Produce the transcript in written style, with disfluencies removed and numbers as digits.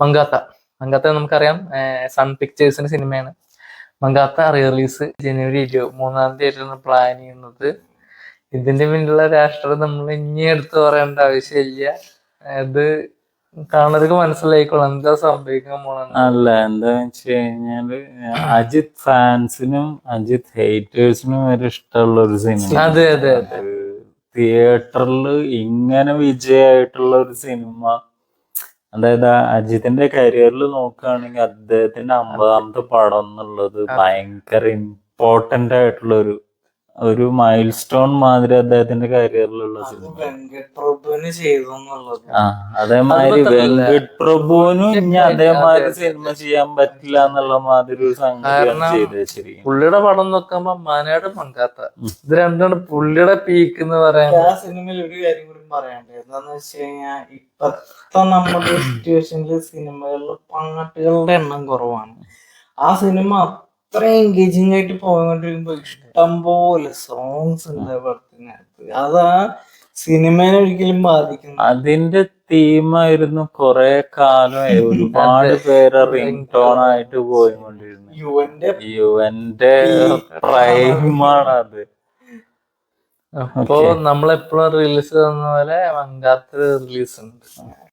മങ്കാത്ത. മങ്കാത്ത നമുക്കറിയാം, സൺ പിക്ചേഴ്സിന്റെ സിനിമയാണ്. മങ്കാത്ത റിലീസ് ജനുവരി 23 പ്ലാൻ ചെയ്യുന്നത്. ഇതിന്റെ പിന്നിലുള്ള രാഷ്ട്രീയം നമ്മൾ ഇനി എടുത്ത് പറയേണ്ട ആവശ്യമില്ല. അത് കാണുന്നവർക്ക് മനസ്സിലായിക്കോളും എന്താ സംഭവിക്കാൻ പോണെന്ന്. അല്ല, എന്താന്ന് വെച്ച് കഴിഞ്ഞാല് അജിത് ഫാൻസിനും അജിത് ഹേറ്റേഴ്സിനും വരെ ഇഷ്ടമുള്ള ഒരു സിനിമ. അതെ അതെ അതെ. തിയേറ്ററിൽ ഇങ്ങനെ വിജയമായിട്ടുള്ള ഒരു സിനിമ, അതായത് അജിത്തിന്റെ കരിയറിൽ നോക്കുകയാണെങ്കിൽ അദ്ദേഹത്തിന്റെ 50ാമത്തെ പടം എന്നുള്ളത് ഭയങ്കര ഇമ്പോർട്ടന്റ് ആയിട്ടുള്ള ഒരു മൈൽ സ്റ്റോൺ മാതിരി അദ്ദേഹത്തിന്റെ കരിയറിലുള്ള സിനിമ. അതേമാതിരി വെങ്കട് പ്രഭുവിനും ഇനി അതേമാതിരി സിനിമ ചെയ്യാൻ പറ്റില്ല എന്നുള്ള മാതിരി ഒരു സംഗതിയാണ് ചെയ്ത് വെച്ചിരിക്കുന്നത്. പുള്ളിയുടെ പടം നോക്കുമ്പോ മാനാട് മങ്കാത്ത, ഇത് രണ്ടാണ് പുള്ളിയുടെ പീക്ക് എന്ന് പറയാൻ. ആ സിനിമയിൽ ഒരു കാര്യം കൂടി പറയാണ്ട്, എന്താന്ന് വെച്ച് കഴിഞ്ഞാൽ ഇപ്പത്തെ നമ്മുടെ സിറ്റുവേഷനിൽ സിനിമകളിൽ പാട്ടുകളുടെ എണ്ണം കുറവാണ്. ആ സിനിമ അത്ര എൻഗേജിങ് ആയിട്ട് പോയിക്കൊണ്ടിരിക്കുമ്പോ ഇഷ്ടം പോലെ സോങ്സ് ഉണ്ട് പടത്തിനകത്ത്. അതാ സിനിമയെ ഒരിക്കലും ബാധിക്കുന്നു. അതിന്റെ തീമായിരുന്നു കുറെ കാലം ഒരുപാട് പേര് റിംഗ് ടോൺ ആയിട്ട് പോയിക്കൊണ്ടിരുന്നു. യുവന്റെ പ്രൈമാണ് അത്. അപ്പോ നമ്മളെപ്പോഴും റിലീസ് തന്ന പോലെ മങ്കാത്ത റിലീസ് ഉണ്ട്.